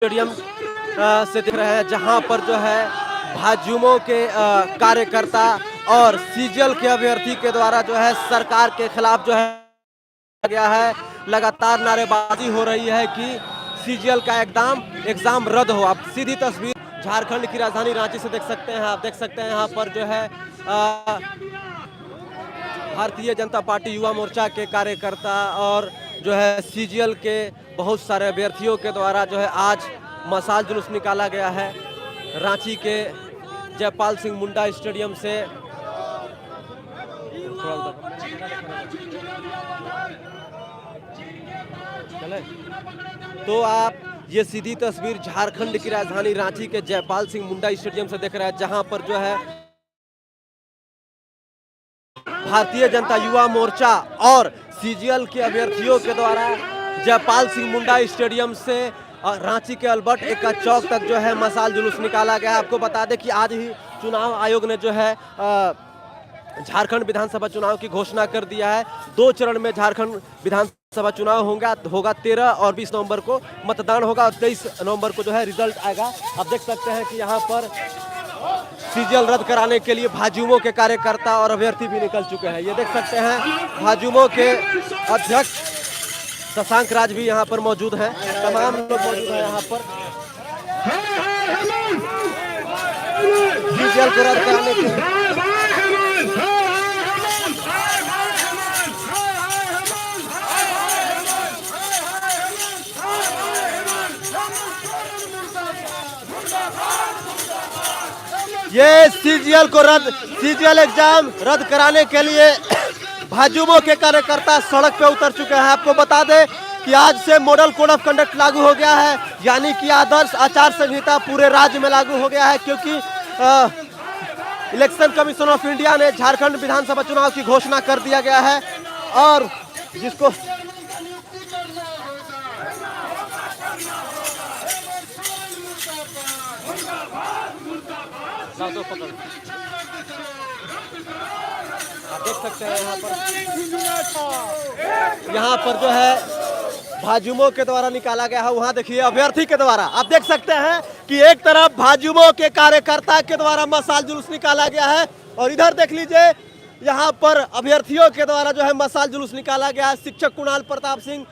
Stadium से दिख रहे हैं, जहां पर जो है भाजयुमो के कार्यकर्ता और सीजीएल के अभ्यर्थी के द्वारा जो है सरकार के खिलाफ जो है गया है। लगातार नारेबाजी हो रही है कि सीजीएल का एग्जाम रद्द हो। आप सीधी तस्वीर झारखंड की राजधानी रांची से देख सकते हैं। आप देख सकते हैं यहाँ पर जो है भारतीय जनता पार्टी युवा मोर्चा के कार्यकर्ता और जो है सीजीएल के बहुत सारे अभ्यर्थियों के द्वारा जो है आज मशाल जुलूस निकाला गया है रांची के जयपाल सिंह मुंडा स्टेडियम से। तो आप ये सीधी तस्वीर झारखंड की राजधानी रांची के जयपाल सिंह मुंडा स्टेडियम से देख रहे हैं, जहां पर जो है भारतीय जनता युवा मोर्चा और सीजीएल के अभ्यर्थियों के द्वारा जयपाल सिंह मुंडा स्टेडियम से रांची के अल्बर्ट एक्का चौक तक जो है मशाल जुलूस निकाला गया है। आपको बता दें कि आज ही चुनाव आयोग ने जो है झारखंड विधानसभा चुनाव की घोषणा कर दिया है। 2 चरण में झारखंड विधानसभा चुनाव होगा 13 और 20 नवंबर को मतदान होगा और 23 नवंबर को जो है रिजल्ट आएगा। आप देख सकते हैं कि यहाँ पर सीजीएल रद्द कराने के लिए भाजयुमो के कार्यकर्ता और अभ्यर्थी भी निकल चुके हैं। ये देख सकते हैं भाजयुमो के अध्यक्ष शशांक राज भी यहाँ पर मौजूद हैं। तमाम लोग मौजूद हैं यहाँ पर सीजीएल को रद्द कराने के लिए। ये सीजीएल एग्जाम रद्द कराने के लिए भाजयुमो के कार्यकर्ता सड़क पे उतर चुके हैं। आपको बता दें कि आज से मॉडल कोड ऑफ कंडक्ट लागू हो गया है, यानी कि आदर्श आचार संहिता पूरे राज्य में लागू हो गया है, क्योंकि इलेक्शन कमीशन ऑफ इंडिया ने झारखंड विधानसभा चुनाव की घोषणा कर दिया गया है। और जिसको आप देख सकते हैं यहाँ पर जो है भाजयुमो के द्वारा निकाला गया है। वहाँ देखिए अभ्यर्थी के द्वारा आप देख सकते हैं कि एक तरफ भाजयुमो के कार्यकर्ता के द्वारा मशाल जुलूस निकाला गया है और इधर देख लीजिए यहाँ पर अभ्यर्थियों के द्वारा जो है मशाल जुलूस निकाला गया है। शिक्षक कुणाल प्रताप सिंह,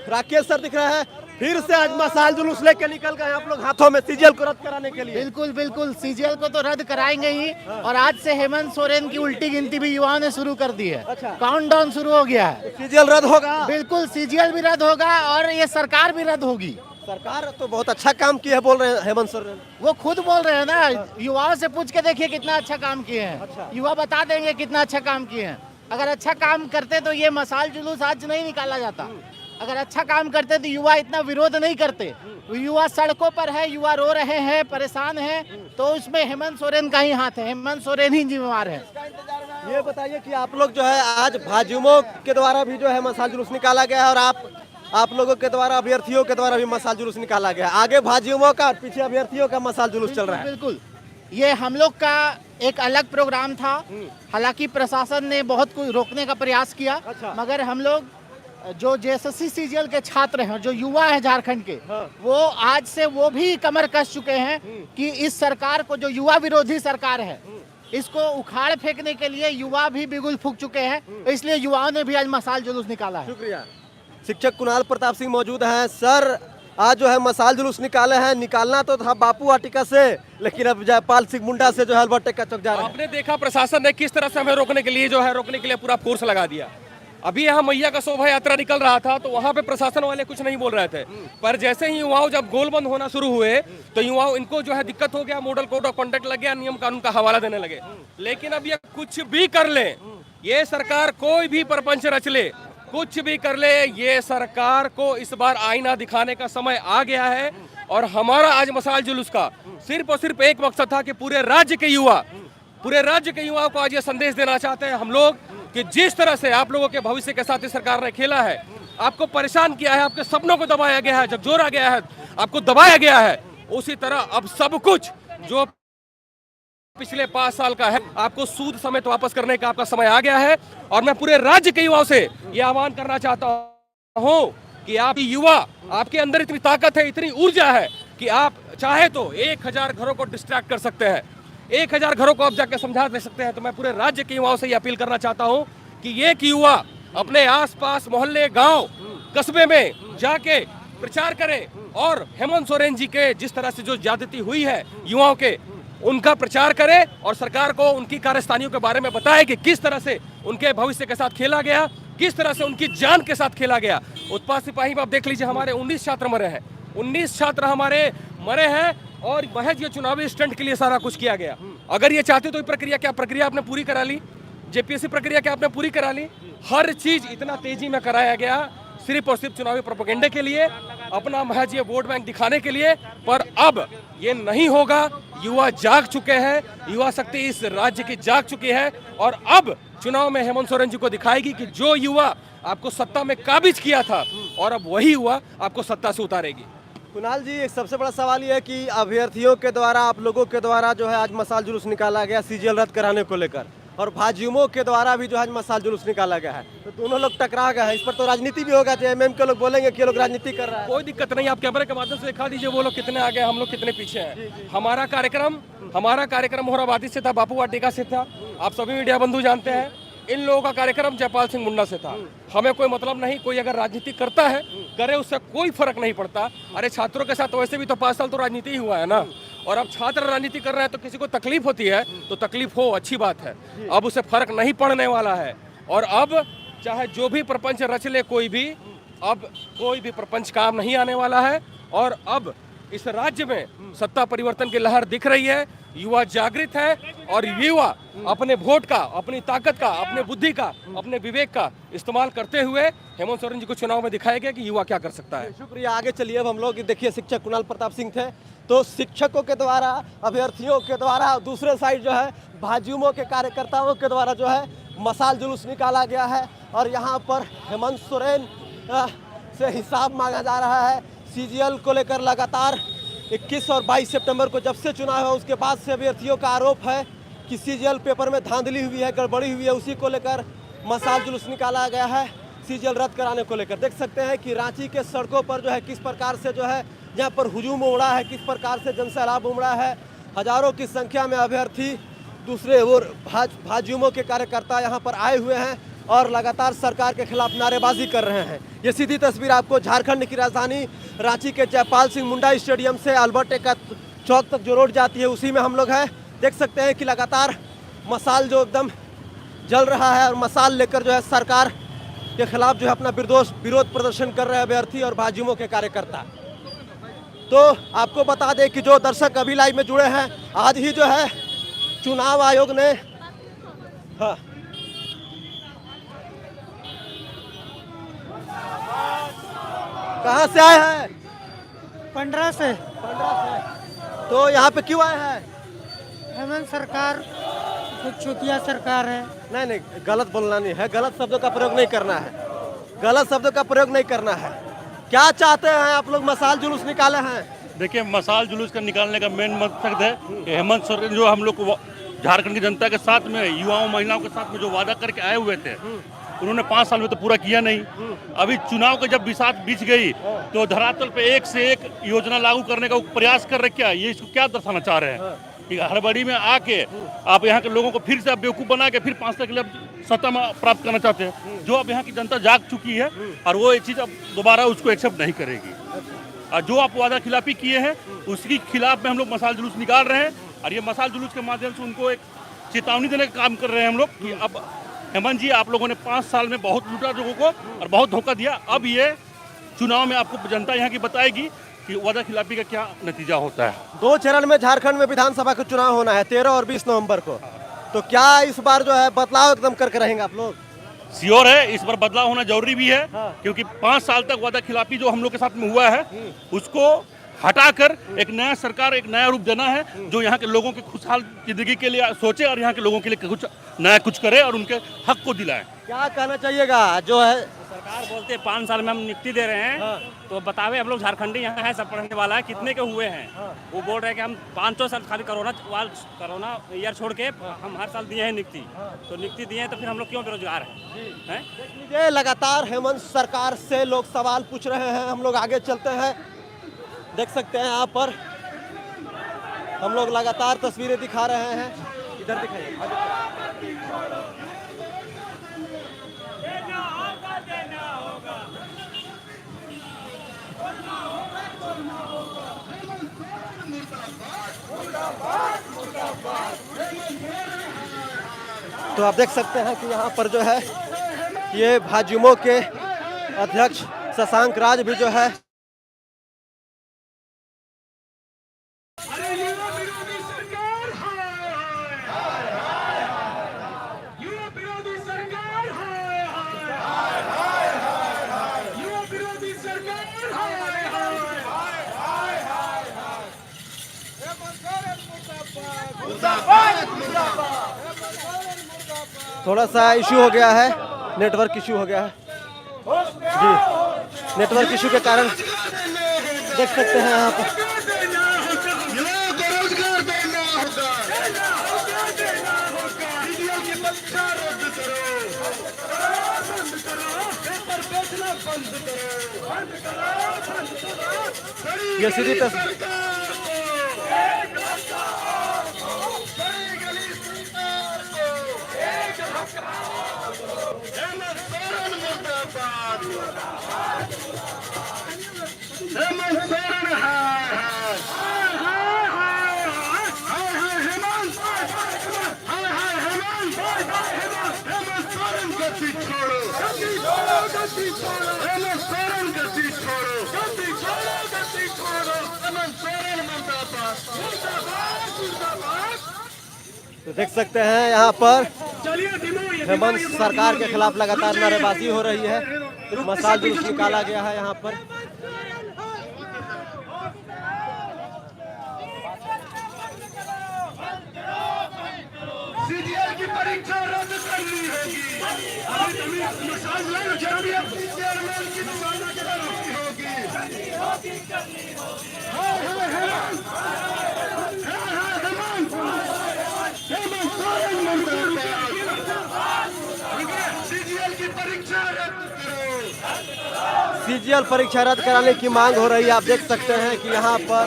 राकेश सर दिख रहे हैं, फिर से आज मशाल जुलूस लेके निकल गए आप लोग हाथों में सीजीएल को रद्द कराने के लिए। बिल्कुल सीजीएल को तो रद्द कराएंगे ही। और आज से हेमंत सोरेन की उल्टी गिनती भी युवाओं ने शुरू कर दी है। अच्छा। काउंटडाउन शुरू हो गया है। सीजीएल रद्द होगा? बिल्कुल सीजीएल भी रद्द होगा और ये सरकार भी रद्द होगी। सरकार तो बहुत अच्छा काम किया है बोल रहे हैं हेमंत सोरेन। वो खुद बोल रहे हैं ना, युवाओं से पूछ के देखिए कितना अच्छा काम किए हैं। अच्छा। युवा बता देंगे कितना अच्छा काम किए हैं। अगर अच्छा काम करते तो ये मशाल जुलूस आज नहीं निकाला जाता। अगर अच्छा काम करते तो युवा इतना विरोध नहीं करते। युवा सड़कों पर है, युवा रो रहे हैं, परेशान हैं, तो उसमें हेमंत सोरेन का ही हाथ है। हेमंत सोरेन ही जिम्मेवार है। ये बताइए कि आप लोग जो है आज भाजयुमो के द्वारा भी जो है मशाल जुलूस निकाला गया है और आप लोगों के द्वारा अभ्यर्थियों के द्वारा भी मशाल जुलूस निकाला गया है। आगे भाजयुमो का, पीछे अभ्यर्थियों का मशाल जुलूस चल रहा है। बिल्कुल, ये हम लोग का एक अलग प्रोग्राम था। हालांकि प्रशासन ने बहुत कुछ रोकने का प्रयास किया। अच्छा। मगर हम लोग जो जेएसएससी सीजीएल के छात्र हैं, जो युवा है झारखंड के, वो आज से वो भी कमर कस चुके हैं कि इस सरकार को, जो युवा विरोधी सरकार है, इसको उखाड़ फेंकने के लिए युवा भी बिगुल फूंक चुके हैं। इसलिए युवाओं ने भी आज मशाल जुलूस निकाला है। शुक्रिया। शिक्षक कुणाल प्रताप सिंह मौजूद हैं। सर, आज जो है मशाल जुलूस निकाले हैं, निकालना तो था बापू वाटिका से, लेकिन अब जयपाल सिंह मुंडा से जो है अल्बर्ट एक्का चौक जा रहे हैं। आपने देखा प्रशासन ने किस तरह से हमें रोकने के लिए पूरा फोर्स लगा दिया। अभी यहाँ मैया का शोभा यात्रा निकल रहा था तो वहाँ पे प्रशासन वाले कुछ नहीं बोल रहे थे, पर जैसे ही युवाओं जब गोलबंद होना शुरू हुए तो युवाओं इनको जो है दिक्कत हो गया, मॉडल कोड ऑफ कंडक्ट लग गया, नियम कानून का हवाला देने लगे। लेकिन अब ये कुछ भी कर ले, ये सरकार कोई भी प्रपंच रच ले, कुछ भी कर ले, ये सरकार को इस बार आईना दिखाने का समय आ गया है। और हमारा आज मशाल जुलूस का सिर्फ और सिर्फ एक मकसद था कि पूरे राज्य के युवाओं को आज ये संदेश देना चाहते हैं हम लोग कि जिस तरह से आप लोगों के भविष्य के साथ इस सरकार ने खेला है, आपको परेशान किया है, आपके सपनों को दबाया गया है, झकझोरा गया है, आपको दबाया गया है, उसी तरह अब सब कुछ जो पिछले 5 साल का है आपको सूद समेत वापस करने का आपका समय आ गया है। और मैं पूरे राज्य के युवाओं से ये आह्वान करना चाहता हूँ कि आप युवा, आपके अंदर इतनी ताकत है, इतनी ऊर्जा है कि आप चाहे तो 1000 घरों को डिस्ट्रैक्ट कर सकते हैं, 1000 घरों को आप जाके समझा दे सकते हैं। तो मैं पूरे राज्य के युवाओं से ये अपील करना चाहता हूं कि एक युवा अपने आसपास मोहल्ले, गांव, कस्बे में जाके प्रचार करें और हेमंत सोरेन जी के जिस तरह से जो ज्यादती हुई है युवाओं के, उनका प्रचार करें और सरकार को उनकी कार्यस्थानियों के बारे में बताएं कि किस तरह से उनके भविष्य के साथ खेला गया, किस तरह से उनकी जान के साथ खेला गया। उत्पाद सिपाही में आप देख लीजिए, हमारे 19 छात्र मरे हैं, 19 छात्र हमारे मरे हैं और महज ये चुनावी स्टंट के लिए सारा कुछ किया गया। अगर ये चाहते तो ये प्रक्रिया, क्या प्रक्रिया आपने पूरी करा ली? जेपीएससी प्रक्रिया क्या आपने पूरी करा ली? हर चीज इतना तेजी में कराया गया सिर्फ और सिर्फ चुनावी प्रोपेगेंडे के लिए, अपना महज ये वोट बैंक दिखाने के लिए। पर अब ये नहीं होगा। युवा जाग चुके हैं, युवा शक्ति इस राज्य की जाग चुकी है और अब चुनाव में हेमंत सोरेन जी को दिखाएगी कि जो युवा आपको सत्ता में काबिज किया था और अब वही युवा आपको सत्ता से उतारेगी। कुणाल जी, एक सबसे बड़ा सवाल ये है कि अभ्यर्थियों के द्वारा, आप लोगों के द्वारा जो है आज मसाल जुलूस निकाला गया सीजीएल रद्द कराने को लेकर, और भाजयुमो के द्वारा भी जो है मसाल जुलूस निकाला गया है, तो दोनों लोग टकरा गए हैं। इस पर तो राजनीति भी होगा, जेएमएम के लोग बोलेंगे कि ये लोग राजनीति कर रहा है। कोई दिक्कत नहीं, आप कैमरे के माध्यम से दिखा दीजिए वो लोग कितने आगे, हम लोग कितने पीछे हैं। हमारा कार्यक्रम मोहराबादी से था, बापू वाटिका से था, आप सभी मीडिया बंधु जानते हैं। इन लोगों का कार्यक्रम जयपाल सिंह मुंडा से था। हमें कोई मतलब नहीं, कोई अगर राजनीति करता है करे, उससे कोई फर्क नहीं पड़ता। अरे छात्रों के साथ वैसे भी तो 5 साल तो राजनीति ही हुआ है ना, और अब छात्र राजनीति कर रहे हैं तो किसी को तकलीफ होती है तो तकलीफ हो, अच्छी बात है। अब उसे फर्क नहीं पड़ने वाला है और अब चाहे जो भी प्रपंच रच ले कोई भी, अब कोई भी प्रपंच काम नहीं आने वाला है। और अब इस राज्य में सत्ता परिवर्तन की लहर दिख रही है, युवा जागृत है और युवा अपने वोट का, अपनी ताकत का, अपने बुद्धि का, अपने विवेक का इस्तेमाल करते हुए हेमंत सोरेन जी को चुनाव में दिखाएगा कि युवा क्या कर सकता है। शुक्रिया। आगे चलिए। अब हम लोग देखिए, शिक्षक कुणाल प्रताप सिंह थे, तो शिक्षकों के द्वारा, अभ्यर्थियों के द्वारा, दूसरे साइड जो है भाजयुमो के कार्यकर्ताओं के द्वारा जो है मसाल जुलूस निकाला गया है और यहाँ पर हेमंत सोरेन से हिसाब मांगा जा रहा है। सीजीएल को लेकर लगातार 21 और 22 सितंबर को जब से चुनाव है उसके बाद से अभ्यर्थियों का आरोप है कि सीजीएल पेपर में धांधली हुई है, गड़बड़ी हुई है। उसी को लेकर मसाल जुलूस निकाला गया है सीजीएल रद्द कराने को लेकर। देख सकते हैं कि रांची के सड़कों पर जो है किस प्रकार से जो है यहाँ पर हुजूम उमड़ा है, किस प्रकार से जनसैलाब उमड़ा है। हजारों की संख्या में अभ्यर्थी, दूसरे और भाजयुमो के कार्यकर्ता यहाँ पर आए हुए हैं और लगातार सरकार के खिलाफ नारेबाजी कर रहे हैं। ये सीधी तस्वीर आपको झारखंड की राजधानी रांची के जयपाल सिंह मुंडा स्टेडियम से अल्बर्ट एक्का चौक तक जो रोड जाती है उसी में हम लोग हैं। देख सकते हैं कि लगातार मसाल जो एकदम जल रहा है और मसाल लेकर जो है सरकार के खिलाफ जो है अपना विरोध प्रदर्शन कर रहे हैं अभ्यर्थी और भाजयुमो के कार्यकर्ता। तो आपको बता दें कि जो दर्शक अभी लाइव में जुड़े हैं, आज ही जो है चुनाव आयोग ने कहाँ से आए हैं? 15 से। तो यहाँ पे क्यों आए हैं? हेमंत सरकार कुछ चुतिया सरकार है। नहीं, गलत बोलना नहीं है, गलत शब्दों का प्रयोग नहीं करना है, गलत शब्दों का प्रयोग नहीं करना है। क्या चाहते हैं आप लोग? मसाल जुलूस निकाले हैं। देखिए, मसाल जुलूस का निकालने का मेन मकसद है कि हेमंत सोरेन जो हम लोग को झारखंड की जनता के साथ में, युवाओं महिलाओं के साथ में जो वादा करके आए हुए थे, उन्होंने 5 साल में तो पूरा किया नहीं। अभी चुनाव के जब बिसात बीच गई तो धरातल पे एक से एक योजना लागू करने का प्रयास कर रहे। क्या ये इसको क्या दर्शाना चाह रहे हैं कि हड़बड़ी में आके आप यहाँ के लोगों को फिर से आप बेवकूफ़ बना के फिर 5 साल के लिए सत्ता में प्राप्त करना चाहते हैं? जो अब यहाँ की जनता जाग चुकी है और वो ये चीज़ अब दोबारा उसको एक्सेप्ट नहीं करेगी। और जो आप वादा खिलाफी किए हैं उसकी खिलाफ में हम लोग मसाल जुलूस निकाल रहे हैं और ये मसाल जुलूस के माध्यम से उनको एक चेतावनी देने का काम कर रहे हैं हम लोग कि अब हेमंत जी, आप लोगों ने 5 साल में बहुत लूटा लोगों को और बहुत धोखा दिया। अब ये चुनाव में आपको जनता यहाँ की बताएगी कि वादा खिलाफी का क्या नतीजा होता है। 2 चरण में झारखंड में विधानसभा का चुनाव होना है 13 और 20 नवंबर को। तो क्या इस बार जो है बदलाव एकदम करके रहेंगे आप लोग? श्योर है, इस बार बदलाव होना जरूरी भी है। क्योंकि 5 साल तक वादा खिलाफी जो हम लोग के साथ में हुआ है उसको हटाकर एक नया सरकार, एक नया रूप देना है जो यहाँ के लोगों की खुशहाल जिंदगी के लिए सोचे और यहाँ के लोगों के लिए कुछ नया कुछ करे और उनके हक को दिलाए। क्या कहना चाहिएगा जो है सरकार बोलते हैं 5 साल में हम नियुक्ति दे रहे हैं, तो बतावे हम लोग झारखंडी यहाँ है, सब पढ़ने वाला है, कितने के हुए हैं? वो बोल रहे हैं कि हम 500 साल खाली कोरोना ईयर छोड़ के हम हर साल दिए हैं नियुक्ति, तो नियुक्ति दिए हैं तो फिर हम लोग क्यों बेरोजगार हैं? देख लीजिए, लगातार हेमंत सरकार से लोग सवाल पूछ रहे हैं। हम लोग आगे चलते हैं, देख सकते हैं यहाँ पर हम लोग लगातार तस्वीरें दिखा रहे हैं। इधर दिखाइए, तो आप देख सकते हैं कि यहाँ पर जो है ये भाजयुमो के अध्यक्ष शशांक राज भी जो है थोड़ा सा इशू हो गया है, नेटवर्क इशू हो गया है जी। नेटवर्क इशू के कारण देख सकते हैं यहाँ पर ये सीधी तो देख सकते हैं यहाँ पर हेमंत सरकार के खिलाफ लगातार नारेबाजी हो रही है। मसाल जुलूस निकाला गया है यहाँ पर। सीजीएल की परीक्षा रद्द करनी होगी। चेयरमैन की नुमाइंदा करनी होगी। सीजीएल की परीक्षा रद्द करो। सीजीएल परीक्षा रद्द कराने की मांग हो रही है। आप देख सकते हैं कि यहाँ पर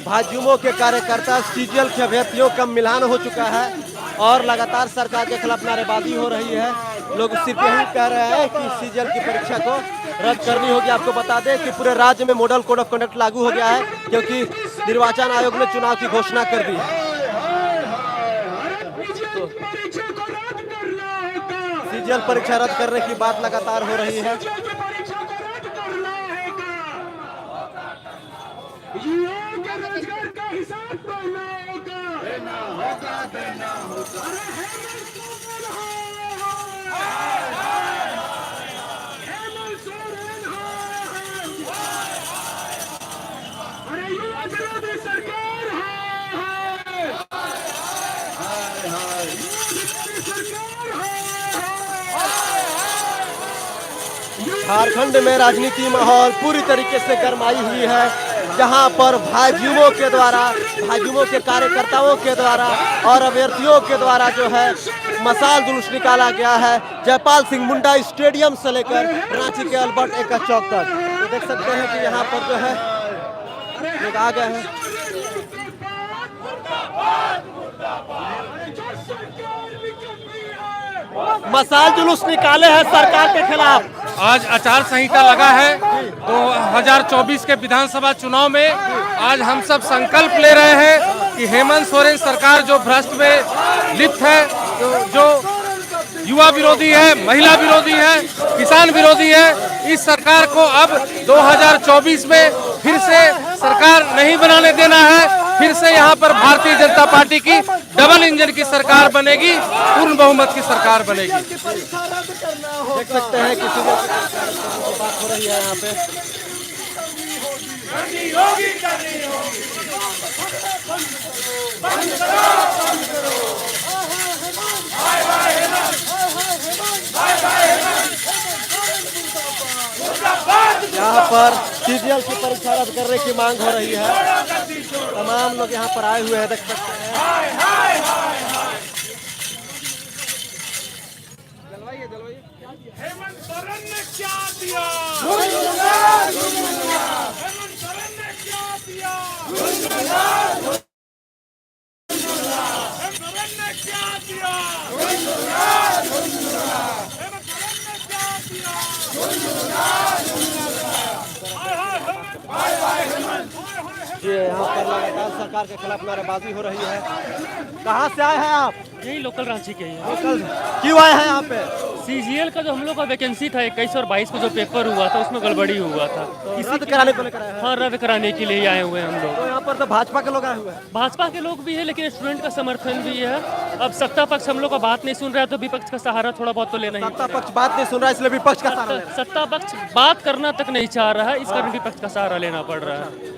भाजयुमो के कार्यकर्ता सीजीएल के अभ्यर्थियों का मिलान हो चुका है और लगातार सरकार के खिलाफ नारेबाजी हो रही है। लोग सिर्फ यही कह रहे हैं कि सीजीएल की परीक्षा को रद्द करनी होगी। आपको बता दें कि पूरे राज्य में मॉडल कोड ऑफ कंडक्ट लागू हो गया है क्योंकि निर्वाचन आयोग ने चुनाव की घोषणा कर दी है। सीजीएल परीक्षा रद्द करने की बात लगातार हो रही है। रोजगार का हिसाब देना होगा। अरे युवा विरोधी सरकार झारखंड में राजनीति माहौल पूरी तरीके से गरमाई हुई है, जहां पर भाजयुमो के कार्यकर्ताओं के द्वारा और अभ्यर्थियों के द्वारा जो है मसाल जुलूस निकाला गया है जयपाल सिंह मुंडा स्टेडियम से लेकर रांची के अल्बर्ट एक्का चौक तक। तो देख सकते हैं कि यहाँ पर जो है लोग आ गए हैं। मसाल जुलूस निकाले हैं सरकार के खिलाफ। आज आचार संहिता लगा है 2024 के विधानसभा चुनाव में। आज हम सब संकल्प ले रहे हैं कि हेमंत सोरेन सरकार जो भ्रष्ट में लिप्त है, जो युवा विरोधी है, महिला विरोधी है, किसान विरोधी है, इस सरकार को अब 2024 में फिर से सरकार नहीं बनाने देना है। फिर से यहाँ पर भारतीय जनता पार्टी की डबल इंजन की सरकार बनेगी, पूर्ण बहुमत की सरकार बनेगी। देख सकते हैं किसी बात हो रही है यहाँ पे। पर सीजीएल की परीक्षा रद्द करने की मांग हो रही है। तमाम लोग यहाँ पर आए हुए हैं, देख सकते हैं। हेमंत सोरेन ने क्या दिया? हेमंत सोरेन ने क्या दिया? हेमंत सोरेन ने क्या दिया? हेमंत सोरेन ने क्या दिया? हाय हेमंत। जी, यहाँ पर लगातार सरकार के खिलाफ नारेबाजी हो रही है। कहाँ से आए हैं आप? यही लोकल रांची के ही है। लोकल क्यों आए हैं यहाँ पे? सीजीएल का जो हम लोग का वैकेंसी था 21 और 22 को जो पेपर हुआ था उसमें गड़बड़ी हुआ था, रद्द कराने को लेकर आए हैं। हाँ रद्द कराने के लिए आए हुए हैं हम लोग। तो यहाँ पर तो भाजपा के लोग आए हुए हैं। भाजपा के लोग भी है लेकिन स्टूडेंट का समर्थन भी है। अब सत्ता पक्ष हम लोग का बात नहीं सुन रहा है तो विपक्ष का सहारा थोड़ा बहुत तो लेना ही सत्ता पक्ष बात नहीं सुन रहा है, इसलिए विपक्ष का सहारा ले रहा है। सत्ता पक्ष बात करना तक नहीं चाह रहा है, इस कारण विपक्ष का सहारा लेना पड़ रहा है।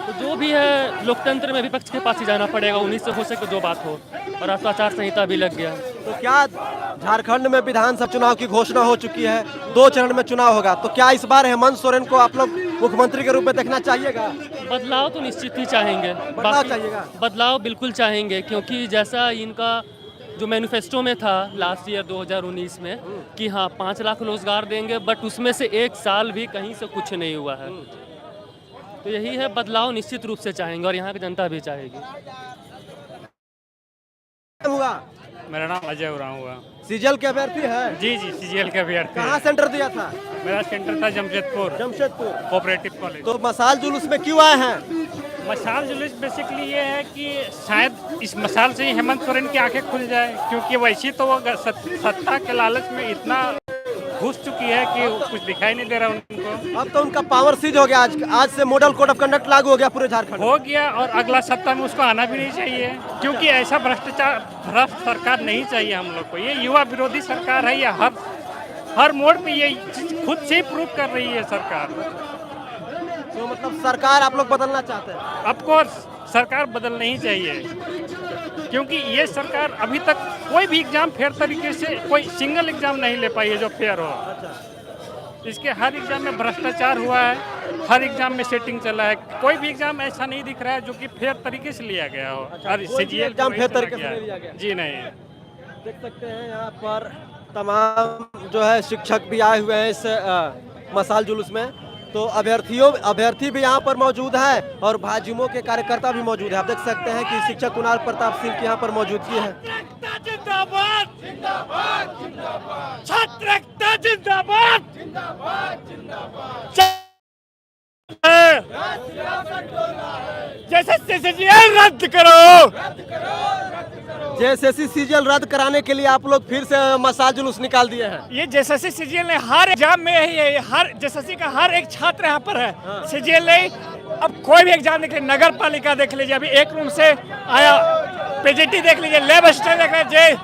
तो जो भी है लोकतंत्र में विपक्ष के पास ही जाना पड़ेगा, उन्हीं से हो सके जो बात हो। और अब तो आचार संहिता भी लग गया। तो क्या झारखंड में विधानसभा चुनाव की घोषणा हो चुकी है, 2 चरण में चुनाव होगा, तो क्या इस बार हेमंत सोरेन को आप लोग मुख्यमंत्री के रूप में देखना चाहिएगा? बदलाव तो निश्चित ही चाहेंगे। बदलाव चाहिएगा? बदलाव बिल्कुल चाहेंगे, क्योंकि जैसा इनका जो मैनिफेस्टो में था लास्ट ईयर 2019 में कि हाँ 5 लाख रोजगार देंगे, बट उसमें से 1 साल भी कहीं से कुछ नहीं हुआ है। तो यही है, बदलाव निश्चित रूप से चाहेंगे और यहाँ की जनता भी चाहेगी। हुआ मेरा नाम अजय उरांव हुआ। सीजीएल के अभ्यर्थी है? जी जी, सीजीएल के अभ्यर्थी। कहाँ सेंटर दिया था? मेरा सेंटर था जमशेदपुर कोऑपरेटिव कॉलेज। तो मसाल जुलूस में क्यों आए हैं? मसाल जुलूस बेसिकली ये है कि शायद इस मसाल से ही हेमंत सोरेन की आंखें खुल जाए, क्योंकि वैसे तो वो सत्ता के लालच में इतना घुस चुकी है कि कुछ दिखाई नहीं दे रहा उनको। अब तो उनका पावर सीज हो गया। आज से मॉडल कोड ऑफ कंडक्ट लागू हो गया पूरे झारखंड हो गया, और अगला सत्ता में उसको आना भी नहीं चाहिए, क्योंकि ऐसा भ्रष्ट सरकार नहीं चाहिए हम लोग को। ये युवा विरोधी सरकार है, ये हर मोड़ पे ये खुद से ही प्रूव कर रही है सरकार। तो मतलब सरकार आप लोग बदलना चाहते हैं? ऑफकोर्स सरकार बदलनी ही चाहिए, क्योंकि ये सरकार अभी तक कोई भी एग्जाम फेयर तरीके से कोई सिंगल एग्जाम नहीं ले पाई है जो फेयर हो। इसके हर एग्जाम में भ्रष्टाचार हुआ है, हर एग्जाम में सेटिंग चला है। कोई भी एग्जाम ऐसा नहीं दिख रहा है जो कि फेयर तरीके से लिया गया हो। और सीजीएल एग्जाम फेयर तरीके से नहीं लिया गया? जी नहीं। देख सकते हैं यहाँ पर तमाम जो है शिक्षक भी आए हुए हैं इस मसाल जुलूस में। तो अभ्यर्थी भी यहाँ पर मौजूद है और भाजयुमो के कार्यकर्ता भी मौजूद है। आप देख सकते हैं कि शिक्षक कुणाल प्रताप सिंह की यहाँ पर मौजूदगी है। जिंदाबाद जिंदाबाद जिंदाबाद, छात्र एकता जिंदाबाद जिंदाबाद जिंदाबाद। जैसे सीजीएल रद्द करो, जेएसएससी सीजीएल रद्द कराने के लिए आप लोग फिर से मसाल जुलूस निकाल दिए हैं। ये जेएसएससी सीजीएल ने हर एग्जाम में ही है, हर जेएसएससी का हर एक छात्र यहाँ पर है। सीजीएल ने अब कोई भी एग्जाम देख लीजिए, नगर पालिका देख लीजिए, अभी एक रूम से आया, पीजीटी देख लीजिए, लैब असिस्टेंट देख लीजिए,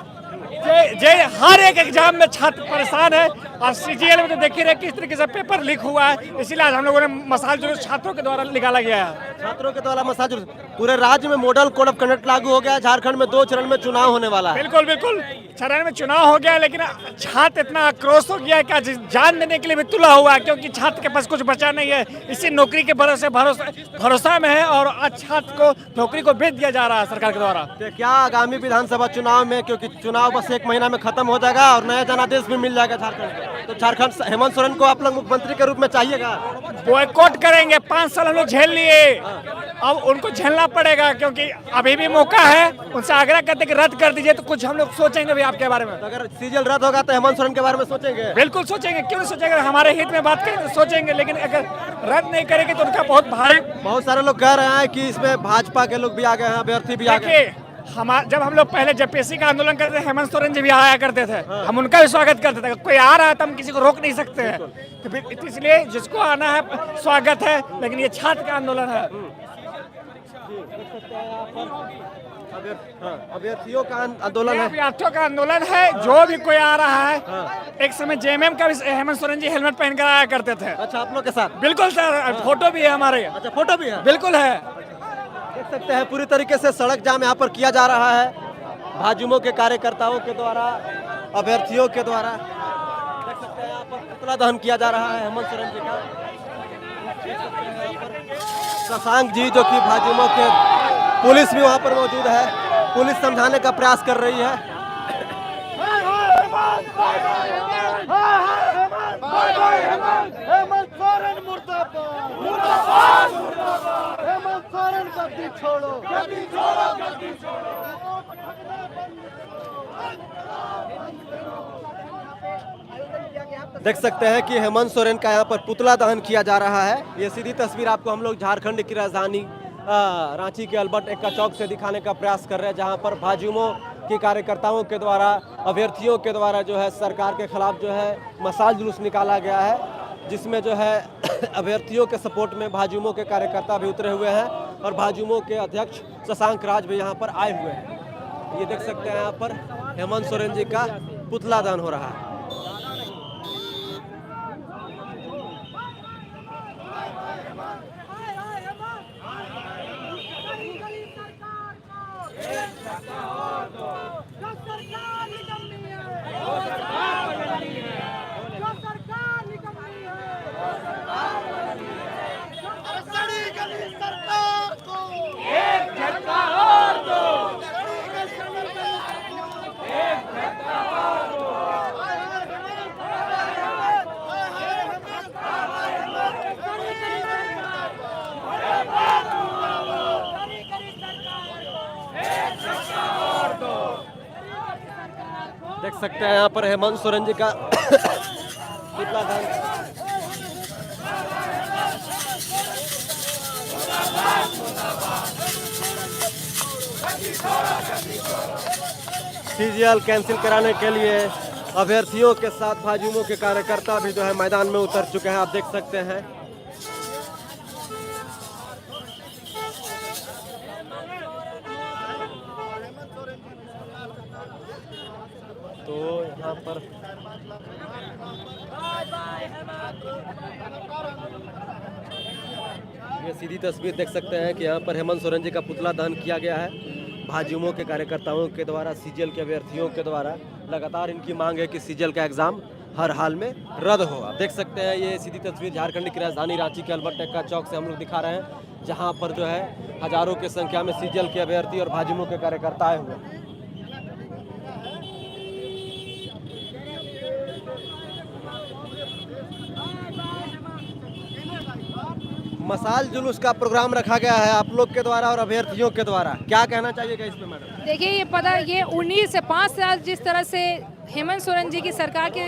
जे हर एक एग्जाम में छात्र परेशान है। और सीजीएल में तो देखिए रहे किस तरीके से पेपर लीक हुआ है, इसीलिए आज हम लोगों ने मसाल जुलूस छात्रों के द्वारा निकाला गया है। छात्रों के द्वारा मसाल जुलूस। पूरे राज्य में मॉडल कोड ऑफ कंडक्ट लागू हो गया। झारखंड में 2 चरण में चुनाव होने वाला है। बिल्कुल बिल्कुल, चरण में चुनाव हो गया, लेकिन छात्र इतना आक्रोश हो गया है कि जान देने के लिए भी तुला हुआ है, क्योंकि छात्र के पास कुछ बचा नहीं है। इसी नौकरी के भरोसा में है और आज छात्र को नौकरी को बेच दिया जा रहा है सरकार के द्वारा। तो क्या आगामी विधानसभा चुनाव में, क्योंकि चुनाव बस 1 महीना में खत्म हो जाएगा और नया जनादेश भी मिल जाएगा झारखंड, तो झारखंड हेमंत सोरेन को आप लोग मुख्यमंत्री के रूप में चाहिएगा? बॉयकॉट करेंगे। 5 साल हम लोग झेल लिए, अब उनको झेलना पड़ेगा, क्योंकि अभी भी मौका है। उनसे आग्रह करते कि रद्द कर दीजिए, तो कुछ हम लोग सोचेंगे भी आपके बारे में। तो अगर सीजीएल रद्द होगा तो हेमंत सोरेन के बारे में सोचेंगे? बिल्कुल सोचेंगे, क्यों नहीं सोचेंगे। हमारे हित में बात करेंगे तो सोचेंगे, लेकिन अगर रद्द नहीं करेंगे तो उनका बहुत भारी। बहुत सारे लोग कह रहे हैं कि इसमें भाजपा के लोग भी आ गए हैं, अभ्यर्थी भी आ गए। देखिए, जब हम लोग पहले जेपीएससी का आंदोलन करते थे, हेमंत सोरेन जी भी आया करते थे। हम उनका भी स्वागत करते थे। कोई आ रहा है तो हम किसी को रोक नहीं सकते हैं, तो इसलिए जिसको आना है स्वागत है, लेकिन ये छात्र का आंदोलन है। अभ्यर्थियों का आंदोलन है, अभ्यर्थियों का आंदोलन है। जो भी कोई आ रहा है, एक समय जेएमएम का भी हेमंत सोरेन जी हेलमेट पहन कर आया करते थे। अच्छा, आप लोग के साथ? बिल्कुल सर, फोटो भी है हमारे। अच्छा, फोटो भी है? बिल्कुल है। देख सकते हैं पूरी तरीके से सड़क जाम यहाँ पर किया जा रहा है भाजयुमो के कार्यकर्ताओं के द्वारा, अभ्यर्थियों के द्वारा। देख सकते हैं यहाँ पर पुतला दहन किया जा रहा है हेमंत सोरेन जी का। शशांक जी जो कि भाजयुमो के, पुलिस भी वहां पर मौजूद है, पुलिस समझाने का प्रयास कर रही है। हेमंत सोरेन मुर्दाबाद, मुर्दाबाद, मुर्दाबाद। हेमंत सोरेन गद्दी छोड़ो, गद्दी छोड़ो, गद्दी छोड़ो। देख सकते हैं कि हेमंत सोरेन का यहाँ पर पुतला दहन किया जा रहा है। ये सीधी तस्वीर आपको हम लोग झारखंड की राजधानी रांची के अल्बर्ट एक्का चौक से दिखाने का प्रयास कर रहे हैं, जहाँ पर भाजयुमो के कार्यकर्ताओं के द्वारा, अभ्यर्थियों के द्वारा जो है सरकार के खिलाफ जो है मशाल जुलूस निकाला गया है, जिसमें जो है अभ्यर्थियों के सपोर्ट में भाजयुमो के कार्यकर्ता भी उतरे हुए हैं और भाजयुमो के अध्यक्ष शशांक राज भी यहाँ पर आए हुए हैं। ये देख सकते हैं यहाँ पर हेमंत सोरेन जी का पुतला दहन हो रहा है। देख सकते हैं यहाँ पर हेमंत सोरेन जी का पुतला दहन। सीजीएल कैंसिल कराने के लिए अभ्यर्थियों के साथ भाजयुमो के कार्यकर्ता भी जो है मैदान में उतर चुके हैं, आप देख सकते हैं। तो यहाँ पर ये सीधी तस्वीर देख सकते हैं कि यहाँ पर हेमंत सोरेन जी का पुतला दहन किया गया है भाजयुमो के कार्यकर्ताओं के द्वारा, सीजीएल के अभ्यर्थियों के द्वारा। लगातार इनकी मांग है कि सीजीएल का एग्जाम हर हाल में रद्द हो। आप देख सकते हैं ये सीधी तस्वीर झारखंड की राजधानी रांची के अल्बर्ट एक्का चौक से हम लोग दिखा रहे हैं, जहाँ पर जो है हजारों की संख्या में सीजीएल के अभ्यर्थी और भाजयुमो के कार्यकर्ता आए हुए हैं। मशाल जुलूस का प्रोग्राम रखा गया है आप लोग के द्वारा और अभ्यर्थियों के द्वारा, क्या कहना चाहिएगा इसमें मैडम? देखिए ये पता, ये 19 से 5 साल जिस तरह से हेमंत सोरेन जी की सरकार के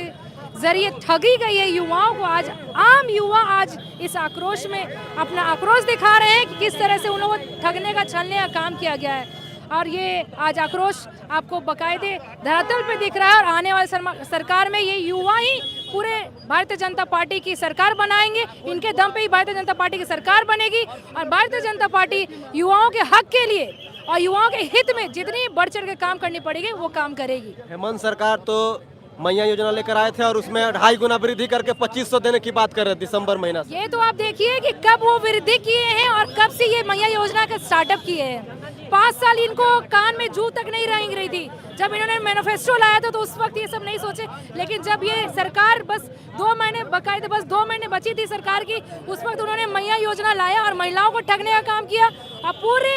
जरिए ठगी गई है युवाओं को, आज आम युवा आज इस आक्रोश में अपना आक्रोश दिखा रहे हैं कि किस तरह से उन लोगों को ठगने का, छलने का काम किया गया है। और ये आज आक्रोश आपको बाकायदे धरातल पे दिख रहा है और आने वाली सरकार में ये युवा ही पूरे भारतीय जनता पार्टी की सरकार बनाएंगे। इनके दम पे ही भारतीय जनता पार्टी की सरकार बनेगी और भारतीय जनता पार्टी युवाओं के हक के लिए और युवाओं के हित में जितनी बढ़ चढ़ के काम करनी पड़ेगी वो काम करेगी। हेमंत सरकार तो मैया योजना लेकर आए थे और उसमें 2.5 गुना वृद्धि करके 2500 देने की बात कर रहे दिसंबर महीना से। ये तो आप देखिए कि कब वो वृद्धि किए हैं और कब से ये मैया योजना का स्टार्टअप किए हैं। 5 साल इनको कान में जू तक नहीं रेंग रही थी। जब इन्होंने मैनिफेस्टो लाया था तो उस वक्त ये सब नहीं सोचे, लेकिन जब ये सरकार बस 2 महीने बकायदे बस 2 महीने बची थी सरकार की, उस वक्त उन्होंने मैया योजना लाया और महिलाओं को ठगने का काम किया। और पूरे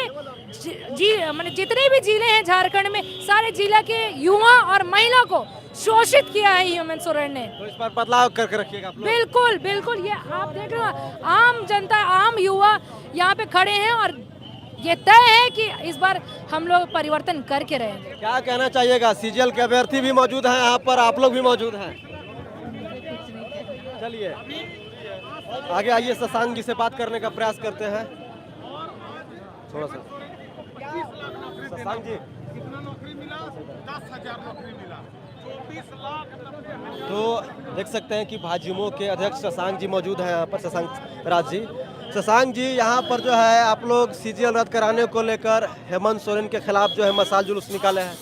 मैंने जितने भी जिले हैं झारखंड में, सारे जिला के युवा और महिला को शोषित किया है हेमंत सोरेन ने। तो इस पर बदलाव करके रखिएगा आप लोग। बिल्कुल बिल्कुल, ये आप देख रहे हो आम जनता, आम युवा यहाँ पे खड़े हैं और ये तय है कि इस बार हम लोग परिवर्तन करके रहेंगे। क्या कहना चाहिएगा? सीजीएल के अभ्यर्थी भी मौजूद हैं यहाँ पर, आप लोग भी मौजूद हैं। चलिए आगे आइए, शशांक जी से बात करने का प्रयास करते हैं थोड़ा सा। शशांक जी, कितना नौकरी मिला? 10,000 नौकरी मिला, 24 लाख। तो देख सकते हैं कि भाजयुमो के अध्यक्ष शशांक जी मौजूद हैं यहाँ पर, शशांक राज जी। शशांक जी, यहाँ पर जो है आप लोग सीजीएल रद्द कराने को लेकर हेमंत सोरेन के खिलाफ जो है मशाल जुलूस निकाले हैं।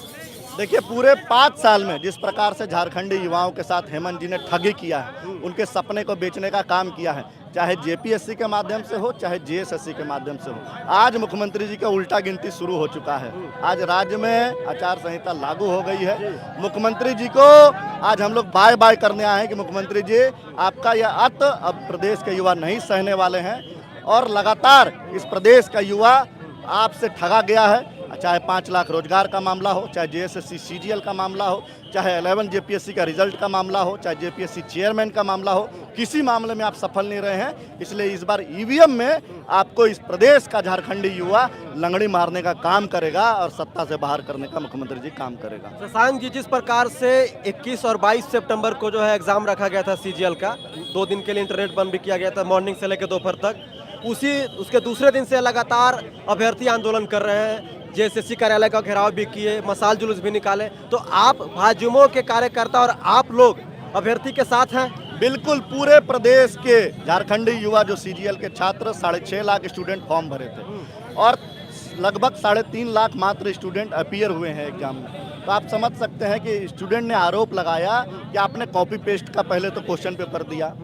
देखिए, पूरे 5 साल में जिस प्रकार से झारखंडी युवाओं के साथ हेमंत जी ने ठगी किया है, उनके सपने को बेचने का काम किया है, चाहे जेपीएससी के माध्यम से हो, चाहे जेएसएससी के माध्यम से हो। आज मुख्यमंत्री जी का उल्टा गिनती शुरू हो चुका है। आज राज्य में आचार संहिता लागू हो गई है। मुख्यमंत्री जी को आज हम लोग बाय बाय करने आए हैं कि मुख्यमंत्री जी आपका यह अत अब प्रदेश के युवा नहीं सहने वाले हैं और लगातार इस प्रदेश का युवा आपसे ठगा गया है। चाहे 5 लाख रोजगार का मामला हो, चाहे जेएसएससी सीजीएल का मामला हो, चाहे 11 जेपीएससी का रिजल्ट का मामला हो, चाहे जेपीएससी चेयरमैन का मामला हो, किसी मामले में आप सफल नहीं रहे हैं। इसलिए इस बार ईवीएम में आपको इस प्रदेश का झारखंडी युवा लंगड़ी मारने का काम करेगा और सत्ता से बाहर करने का मुख्यमंत्री जी काम करेगा। शशांक जी, जिस प्रकार से 21 और 22 सितंबर को जो है एग्जाम रखा गया था सीजीएल का, 2 दिन के लिए इंटरनेट बंद भी किया गया था मॉर्निंग से लेकर दोपहर तक, उसके दूसरे दिन से लगातार अभ्यर्थी आंदोलन कर रहे हैं, जेएसएससी कार्यालय का घेराव भी किए, मसाल जुलूस भी निकाले। तो आप भाजयुमो के कार्यकर्ता और आप लोग अभ्यर्थी के साथ हैं? बिल्कुल, पूरे प्रदेश के झारखंडी युवा जो सीजीएल के छात्र 6.5 लाख स्टूडेंट फॉर्म भरे थे और लगभग 3.5 लाख मात्र स्टूडेंट अपीयर हुए हैं एग्जाम में। तो आप समझ सकते हैं कि स्टूडेंट ने आरोप लगाया कि आपने कॉपी पेस्ट का पहले तो क्वेश्चन पेपर दिया।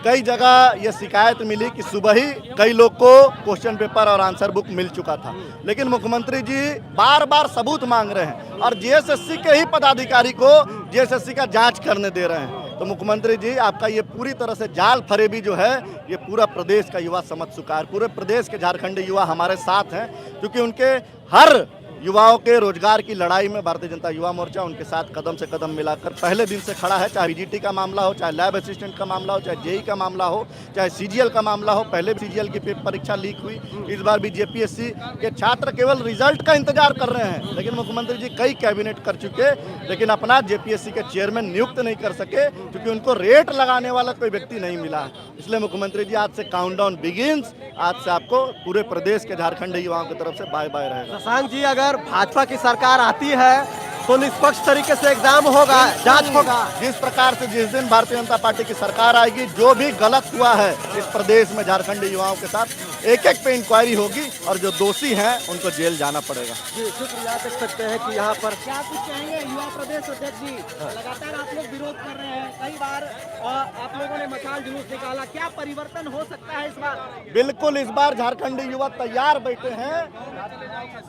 कई जगह ये शिकायत मिली कि सुबह ही कई लोग को क्वेश्चन पेपर और आंसर बुक मिल चुका था, लेकिन मुख्यमंत्री जी बार बार सबूत मांग रहे हैं और जेएसएससी के ही पदाधिकारी को जेएसएससी का जांच करने दे रहे हैं। तो मुख्यमंत्री जी, आपका ये पूरी तरह से जाल फरेबी जो है ये पूरा प्रदेश का युवा समझ चुका है। पूरे प्रदेश के झारखंडी युवा हमारे साथ हैं, क्योंकि उनके हर युवाओं के रोजगार की लड़ाई में भारतीय जनता युवा मोर्चा उनके साथ कदम से कदम मिलाकर पहले दिन से खड़ा है। चाहे पीजीटी का मामला हो, चाहे लैब असिस्टेंट का मामला हो, चाहे जेई का मामला हो, चाहे सीजीएल का मामला हो। पहले भी सीजीएल की परीक्षा लीक हुई, इस बार भी जेपीएससी के छात्र केवल रिजल्ट का इंतजार कर रहे हैं। लेकिन मुख्यमंत्री जी कई कैबिनेट कर चुके, लेकिन अपना जेपीएससी के चेयरमैन नियुक्त नहीं कर सके, क्योंकि उनको रेट लगाने वाला कोई व्यक्ति नहीं मिला। इसलिए मुख्यमंत्री जी, आज से काउंटडाउन बिगिंस। आज से आपको पूरे प्रदेश के झारखंडी युवाओं की तरफ से बाय बाय रहेगा। शशांक जी, अगर भाजपा की सरकार आती है तो निष्पक्ष तरीके से एग्जाम होगा, जांच होगा। जिस प्रकार से जिस दिन भारतीय जनता पार्टी की सरकार आएगी, जो भी गलत हुआ है इस प्रदेश में झारखंडी युवाओं के साथ, एक एक पे इंक्वायरी होगी और जो दोषी हैं उनको जेल जाना पड़ेगा। जी, शुक्रिया। देख सकते हैं कि यहाँ पर क्या कुछ कहेंगे युवा प्रदेश अध्यक्ष जी? लगातार आप लोग विरोध कर रहे हैं, कई बार आप लोगों ने मसाल जुलूस निकाला, क्या परिवर्तन हो सकता है इस बार? बिल्कुल, इस बार झारखंडी युवा तैयार बैठे हैं।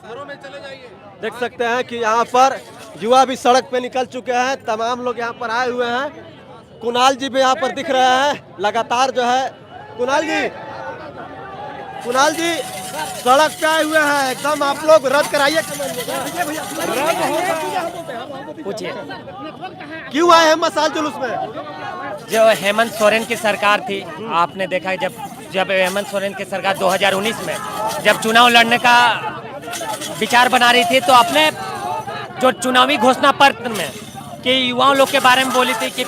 घरों में चले जाइए। देख सकते हैं कि यहाँ पर युवा भी सड़क पे निकल चुके हैं, तमाम लोग यहाँ पर आए हुए हैं। कुणाल जी भी यहाँ पर दिख रहे हैं लगातार जो है। कुणाल जी सड़क पे आए हुए हैं, एकदम आप लोग रद्द कराइए। पूछिए, क्यों आए हैं मसाल जुलूस में? जो हेमंत सोरेन की सरकार थी, आपने देखा है जब हेमंत सोरेन की सरकार 2019 में जब चुनाव लड़ने का विचार बना रही थी, तो अपने जो चुनावी घोषणा पत्र में कि युवाओं लोग के बारे में बोली थी कि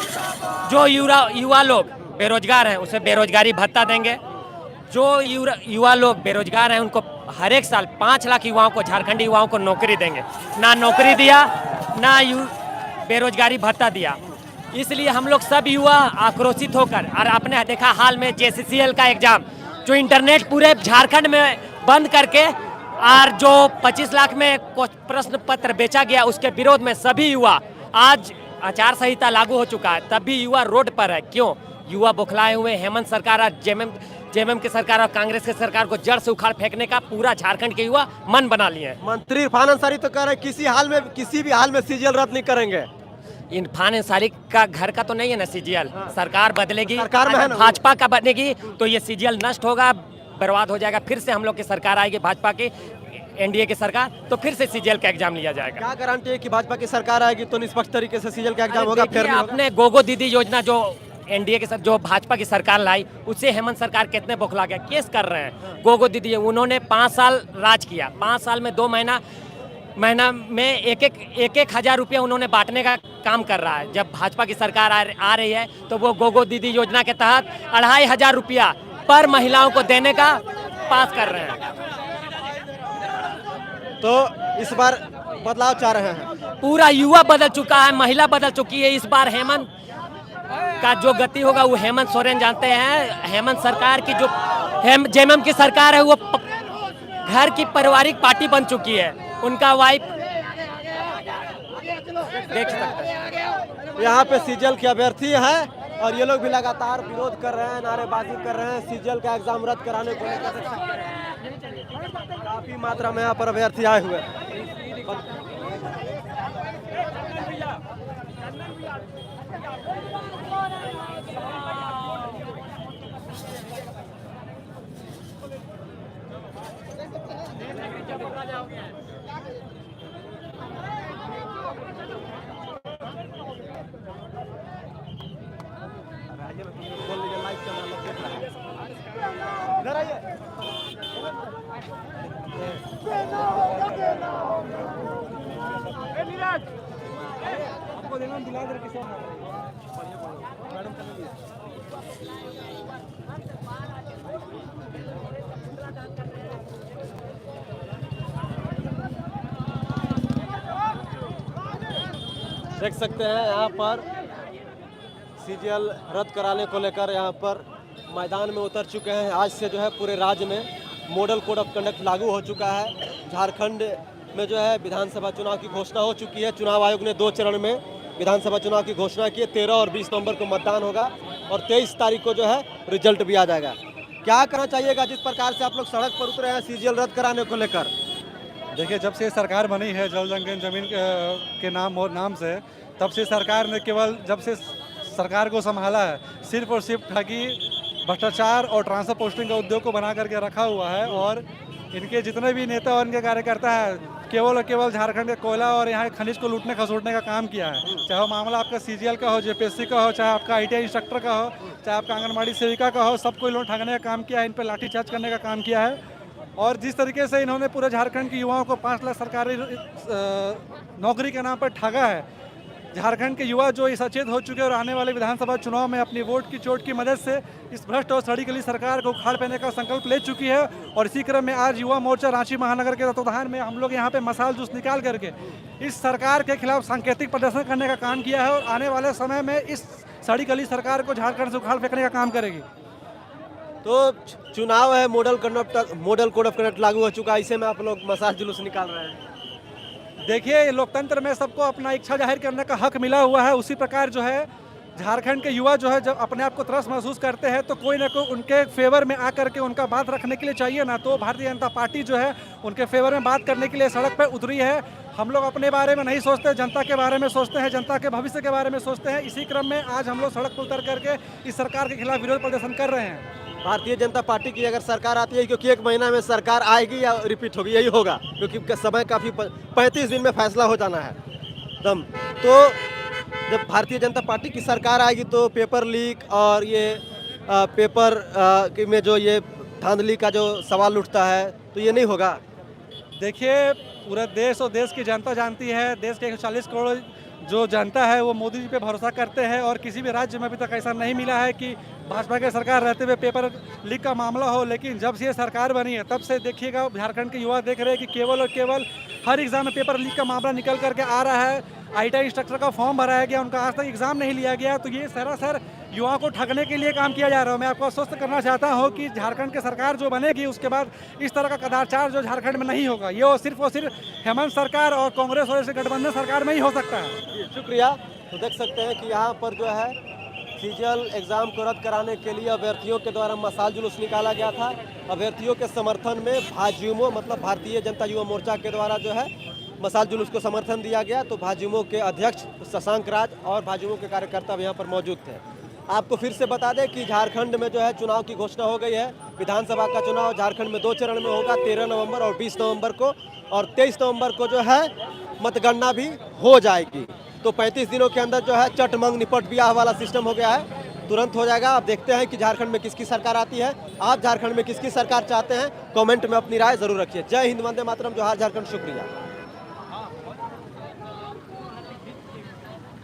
जो युवा लोग बेरोजगार हैं उसे बेरोजगारी भत्ता देंगे। जो युवा लोग बेरोजगार हैं उनको हर एक साल 5 लाख युवाओं को, झारखंडी युवाओं को नौकरी देंगे। ना नौकरी दिया, ना बेरोजगारी भत्ता दिया। इसलिए हम लोग सब युवा आक्रोशित होकर, और आपने देखा हाल में जेसीसीएल का एग्जाम जो इंटरनेट पूरे झारखंड में बंद करके और जो 25 लाख में प्रश्न पत्र बेचा गया, उसके विरोध में सभी युवा, आज आचार संहिता लागू हो चुका है तब भी युवा रोड पर है। क्यों? युवा बौखलाए हुए। हेमंत सरकार और जेएमएम की सरकार और कांग्रेस की सरकार को जड़ से उखाड़ फेंकने का पूरा झारखंड के युवा मन बना लिए हैं। मंत्री इरफान अंसारी तो कह रहे हैं किसी भी हाल में सीजीएल रद्द नहीं करेंगे। इरफान अंसारी का घर का तो नहीं है ना सीजीएल। सरकार बदलेगी, सरकार में है ना, भाजपा का बनेगी तो ये सीजीएल नष्ट होगा, बर्बाद हो जाएगा। फिर से हम लोग की सरकार आएगी, भाजपा की एनडीए की सरकार, तो फिर से सीजीएल का एग्जाम लिया जाएगा। क्या गारंटी है कि भाजपा की सरकार आएगी तो निष्पक्ष तरीके से सीजीएल का एग्जाम होगा? फिर आपने गोगो दीदी योजना जो एनडीए के साथ जो भाजपा की सरकार लाई, उससे हेमंत सरकार कितने बौखला गया, केस कर रहे हैं। गोगो दीदी उन्होंने 5 साल राज किया, 5 साल में 2 महीना में एक हजार रुपया उन्होंने बांटने का काम कर रहा है। जब भाजपा की सरकार आ रही है तो वो गोगो दीदी योजना के तहत 2500 रुपया पर महिलाओं को देने का पास कर रहे हैं। तो इस बार बदलाव चाह रहे हैं। पूरा युवा बदल चुका है, महिला बदल चुकी है। इस बार हेमंत का जो गति होगा वो हेमंत सोरेन जानते हैं। हेमंत सरकार की जो जेएमएम की सरकार है वो घर की पारिवारिक पार्टी बन चुकी है। उनका वाइफ देख सकते हैं। यहाँ पे सीजीएल के अभ्यर्थी हैं और ये लोग भी लगातार विरोध कर रहे हैं, नारेबाजी कर रहे हैं सीजीएल का एग्जाम रद्द कराने को लेकर। काफी मात्रा में यहाँ पर अभ्यर्थी आए हुए हैं। इधर आइए। आपको देना दिला दे किसी मैडम का नहीं है। देख सकते हैं यहाँ पर सीजीएल रद्द कराने को लेकर यहाँ पर मैदान में उतर चुके हैं। आज से जो है पूरे राज्य में मॉडल कोड ऑफ कंडक्ट लागू हो चुका है। झारखंड में जो है विधानसभा चुनाव की घोषणा हो चुकी है। चुनाव आयोग ने 2 चरण में विधानसभा चुनाव की घोषणा की है। 13 और 20 नवंबर को मतदान होगा और 23 तारीख को जो है रिजल्ट भी आ जाएगा। क्या करना चाहिएगा जिस प्रकार से आप लोग सड़क पर उतरे हैं सीजीएल रद्द कराने को लेकर? देखिए, जब से सरकार बनी है जल जंगल जमीन के नाम से, तब से सरकार ने केवल जब से सरकार को संभाला है सिर्फ और सिर्फ ठगी, भ्रष्टाचार और ट्रांसफर पोस्टिंग का उद्योग को बना करके रखा हुआ है। और इनके जितने भी नेता और इनके कार्यकर्ता हैं केवल और केवल झारखंड के कोयला और यहाँ खनिज को लूटने खसोटने का काम किया है। चाहे वो मामला आपका सीजीएल का हो, जेपीएससी का हो, चाहे आपका ITI इंस्ट्रक्टर का हो, चाहे आपका आंगनबाड़ी सेविका का हो, सबको इन लोगों ने ठगने का काम किया है, इन पर लाठीचार्ज करने का काम किया है। और जिस तरीके से इन्होंने पूरे झारखंड के युवाओं को 5 लाख सरकारी नौकरी के नाम पर ठगा है, झारखंड के युवा जो सचेत हो चुके हैं और आने वाले विधानसभा चुनाव में अपनी वोट की चोट की मदद से इस भ्रष्ट और सड़ी गली सरकार को उखाड़ फेंकने का संकल्प ले चुकी है। और इसी क्रम में आज युवा मोर्चा रांची महानगर के तत्वाधान में हम लोग यहाँ पे मसाल जूस निकाल करके इस सरकार के खिलाफ सांकेतिक प्रदर्शन करने का काम किया है और आने वाले समय में इस सड़ी गली सरकार को झारखंड से उखाड़ फेंकने का काम करेगी। तो चुनाव है, मॉडल कोड ऑफ कंडक्ट लागू हो चुका है, इसे में आप लोग मसाल जुलूस निकाल रहे हैं। देखिए, लोकतंत्र में सबको अपना इच्छा जाहिर करने का हक मिला हुआ है। उसी प्रकार जो है झारखंड के युवा जो है जब अपने आप को त्रस्त महसूस करते हैं तो कोई ना कोई उनके फेवर में आकर के उनका बात रखने के लिए चाहिए ना। तो भारतीय जनता पार्टी जो है उनके फेवर में बात करने के लिए सड़क पर उतरी है। हम लोग अपने बारे में नहीं सोचते, जनता के बारे में सोचते हैं, जनता के भविष्य के बारे में सोचते हैं। इसी क्रम में आज हम लोग सड़क पर उतर करके इस सरकार के खिलाफ विरोध प्रदर्शन कर रहे हैं। भारतीय जनता पार्टी की अगर सरकार आती है, क्योंकि 1 महीना में सरकार आएगी या रिपीट होगी, यही होगा क्योंकि समय काफ़ी 35 दिन में फैसला हो जाना है दम। तो जब भारतीय जनता पार्टी की सरकार आएगी तो पेपर लीक और ये पेपर में जो ये धांधली का जो सवाल उठता है तो ये नहीं होगा। देखिए, पूरा देश और देश की जनता जानती है, देश के 140 करोड़ जो जनता है वो मोदी जी पे भरोसा करते हैं और किसी भी राज्य में अभी तक ऐसा नहीं मिला है कि भाजपा की सरकार रहते हुए पेपर लीक का मामला हो। लेकिन जब से ये सरकार बनी है तब से देखिएगा झारखंड के युवा देख रहे हैं कि केवल और केवल हर एग्जाम में पेपर लीक का मामला निकल करके आ रहा है। ITI इंस्ट्रक्टर का फॉर्म भराया गया, उनका आज तक एग्जाम नहीं लिया गया। तो ये सरासर युवाओं को ठगने के लिए काम किया जा रहा है। मैं आपको आश्वस्त करना चाहता हूँ कि झारखंड की सरकार जो बनेगी उसके बाद इस तरह का कदाचार जो झारखंड में नहीं होगा। ये सिर्फ और सिर्फ हेमंत सरकार और कांग्रेस और गठबंधन सरकार में ही हो सकता है। शुक्रिया। तो देख सकते हैं कि यहाँ पर जो है सीजीएल एग्जाम को रद्द कराने के लिए अभ्यर्थियों के द्वारा मसाल जुलूस निकाला गया था। अभ्यर्थियों के समर्थन में भाजयुमो मतलब भारतीय जनता युवा मोर्चा के द्वारा जो है मसाल जुलूस को समर्थन दिया गया। तो भाजयुमो के अध्यक्ष शशांक राज और भाजयुमो के कार्यकर्ता यहाँ पर मौजूद थे। आपको फिर से बता दें कि झारखंड में जो है चुनाव की घोषणा हो गई है। विधानसभा का चुनाव झारखंड में 2 चरण में होगा, 13 नवंबर और 20 नवंबर को, और 23 नवंबर को जो है मतगणना भी हो जाएगी। तो 35 दिनों के अंदर जो है चटमंग निपट ब्याह वाला सिस्टम हो गया है, तुरंत हो जाएगा। आप देखते हैं कि झारखंड में किसकी सरकार आती है। आप झारखंड में किसकी सरकार चाहते हैं, कमेंट में अपनी राय जरूर रखिए। जय हिंद, वंदे मातरम, जोहार झारखंड, शुक्रिया।